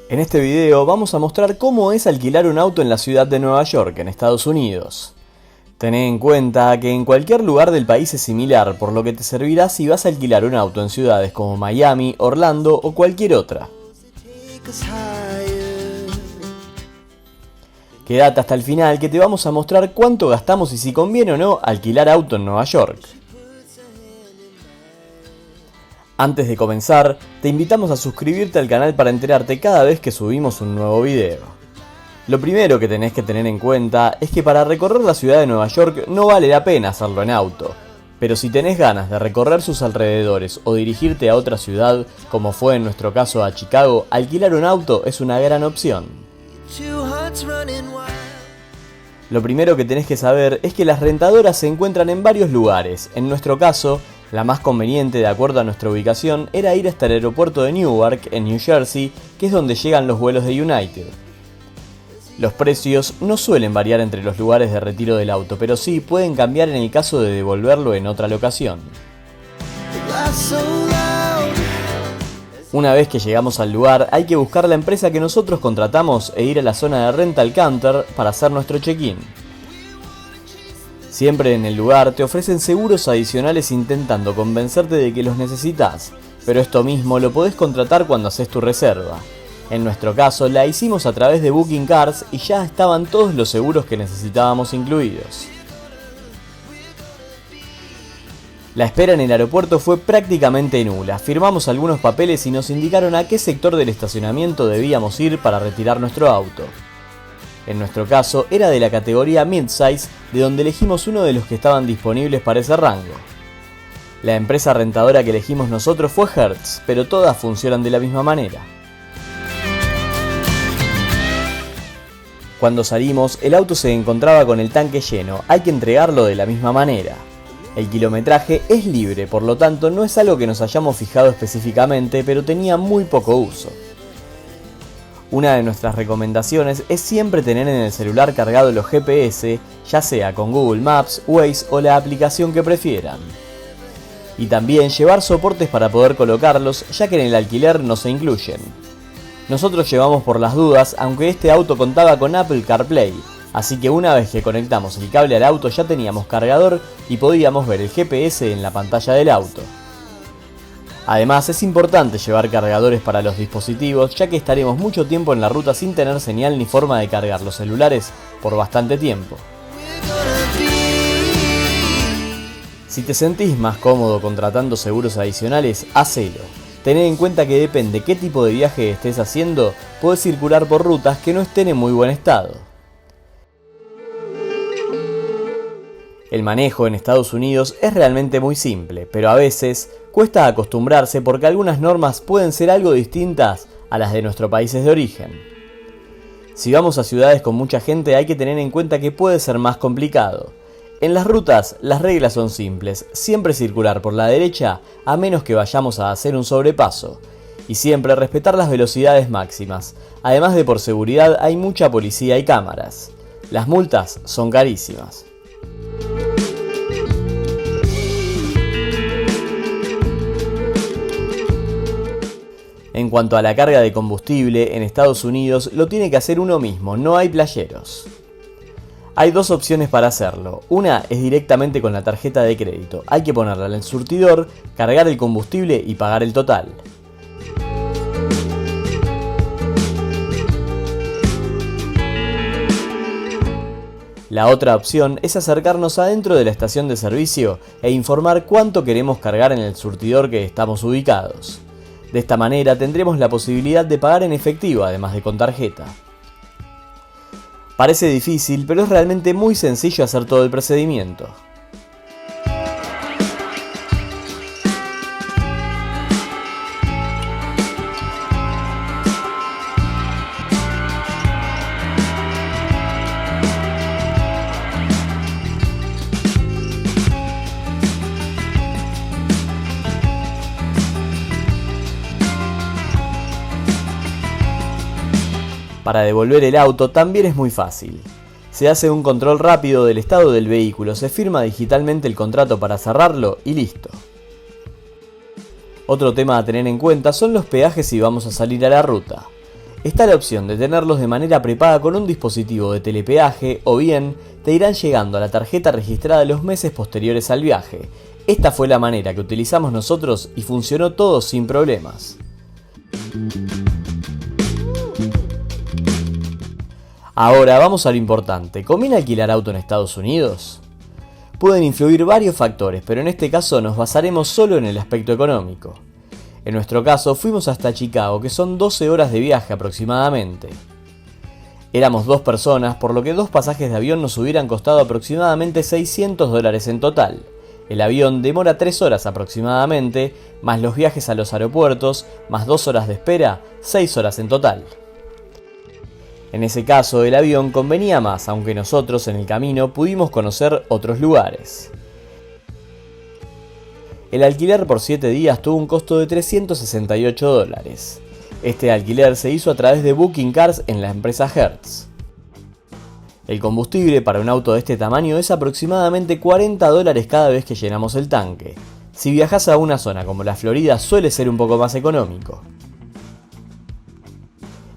En este video vamos a mostrar cómo es alquilar un auto en la ciudad de Nueva York, en Estados Unidos. Tened en cuenta que en cualquier lugar del país es similar, por lo que te servirá si vas a alquilar un auto en ciudades como Miami, Orlando o cualquier otra. Quédate hasta el final que te vamos a mostrar cuánto gastamos y si conviene o no alquilar auto en Nueva York. Antes de comenzar, te invitamos a suscribirte al canal para enterarte cada vez que subimos un nuevo video. Lo primero que tenés que tener en cuenta es que para recorrer la ciudad de Nueva York no vale la pena hacerlo en auto, pero si tenés ganas de recorrer sus alrededores o dirigirte a otra ciudad, como fue en nuestro caso a Chicago, alquilar un auto es una gran opción. Lo primero que tenés que saber es que las rentadoras se encuentran en varios lugares. En nuestro caso, la más conveniente de acuerdo a nuestra ubicación era ir hasta el aeropuerto de Newark, en New Jersey, que es donde llegan los vuelos de United. Los precios no suelen variar entre los lugares de retiro del auto, pero sí pueden cambiar en el caso de devolverlo en otra locación. Una vez que llegamos al lugar, hay que buscar la empresa que nosotros contratamos e ir a la zona de rental counter para hacer nuestro check-in. Siempre en el lugar te ofrecen seguros adicionales intentando convencerte de que los necesitas, pero esto mismo lo podés contratar cuando haces tu reserva. En nuestro caso la hicimos a través de Booking Cars y ya estaban todos los seguros que necesitábamos incluidos. La espera en el aeropuerto fue prácticamente nula. Firmamos algunos papeles y nos indicaron a qué sector del estacionamiento debíamos ir para retirar nuestro auto. En nuestro caso era de la categoría Midsize, de donde elegimos uno de los que estaban disponibles para ese rango. La empresa rentadora que elegimos nosotros fue Hertz, pero todas funcionan de la misma manera. Cuando salimos, el auto se encontraba con el tanque lleno, hay que entregarlo de la misma manera. El kilometraje es libre, por lo tanto no es algo que nos hayamos fijado específicamente, pero tenía muy poco uso. Una de nuestras recomendaciones es siempre tener en el celular cargado los GPS, ya sea con Google Maps, Waze o la aplicación que prefieran. Y también llevar soportes para poder colocarlos, ya que en el alquiler no se incluyen. Nosotros llevamos por las dudas, aunque este auto contaba con Apple CarPlay, así que una vez que conectamos el cable al auto ya teníamos cargador y podíamos ver el GPS en la pantalla del auto. Además es importante llevar cargadores para los dispositivos, ya que estaremos mucho tiempo en la ruta sin tener señal ni forma de cargar los celulares por bastante tiempo. Si te sentís más cómodo contratando seguros adicionales, hacelo. Tened en cuenta que depende qué tipo de viaje estés haciendo, podés circular por rutas que no estén en muy buen estado. El manejo en Estados Unidos es realmente muy simple, pero a veces cuesta acostumbrarse porque algunas normas pueden ser algo distintas a las de nuestros países de origen. Si vamos a ciudades con mucha gente hay que tener en cuenta que puede ser más complicado. En las rutas las reglas son simples, siempre circular por la derecha a menos que vayamos a hacer un sobrepaso, y siempre respetar las velocidades máximas, además de por seguridad hay mucha policía y cámaras. Las multas son carísimas. En cuanto a la carga de combustible, en Estados Unidos lo tiene que hacer uno mismo, no hay playeros. Hay dos opciones para hacerlo. Una es directamente con la tarjeta de crédito. Hay que ponerla en el surtidor, cargar el combustible y pagar el total. La otra opción es acercarnos adentro de la estación de servicio e informar cuánto queremos cargar en el surtidor que estamos ubicados. De esta manera tendremos la posibilidad de pagar en efectivo además de con tarjeta. Parece difícil, pero es realmente muy sencillo hacer todo el procedimiento. Para devolver el auto también es muy fácil. Se hace un control rápido del estado del vehículo, se firma digitalmente el contrato para cerrarlo y listo. Otro tema a tener en cuenta son los peajes si vamos a salir a la ruta. Está la opción de tenerlos de manera prepaga con un dispositivo de telepeaje o bien te irán llegando a la tarjeta registrada los meses posteriores al viaje. Esta fue la manera que utilizamos nosotros y funcionó todo sin problemas. Ahora vamos a lo importante, ¿conviene alquilar auto en Estados Unidos? Pueden influir varios factores, pero en este caso nos basaremos solo en el aspecto económico. En nuestro caso fuimos hasta Chicago, que son 12 horas de viaje aproximadamente. Éramos 2 personas, por lo que 2 pasajes de avión nos hubieran costado aproximadamente $600 en total. El avión demora 3 horas aproximadamente, más los viajes a los aeropuertos, más 2 horas de espera, 6 horas en total. En ese caso el avión convenía más, aunque nosotros en el camino pudimos conocer otros lugares. El alquiler por 7 días tuvo un costo de $368. Este alquiler se hizo a través de Booking Cars en la empresa Hertz. El combustible para un auto de este tamaño es aproximadamente $40 cada vez que llenamos el tanque. Si viajas a una zona como la Florida suele ser un poco más económico.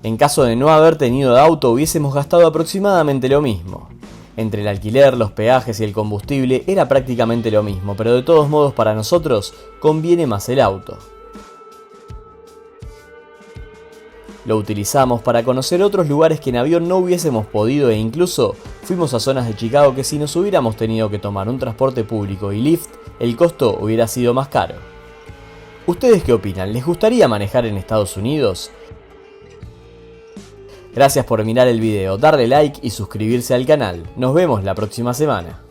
En caso de no haber tenido auto hubiésemos gastado aproximadamente lo mismo. Entre el alquiler, los peajes y el combustible era prácticamente lo mismo, pero de todos modos para nosotros conviene más el auto. Lo utilizamos para conocer otros lugares que en avión no hubiésemos podido e incluso fuimos a zonas de Chicago que si nos hubiéramos tenido que tomar un transporte público y Lyft, el costo hubiera sido más caro. ¿Ustedes qué opinan? ¿Les gustaría manejar en Estados Unidos? Gracias por mirar el video, darle like y suscribirse al canal. Nos vemos la próxima semana.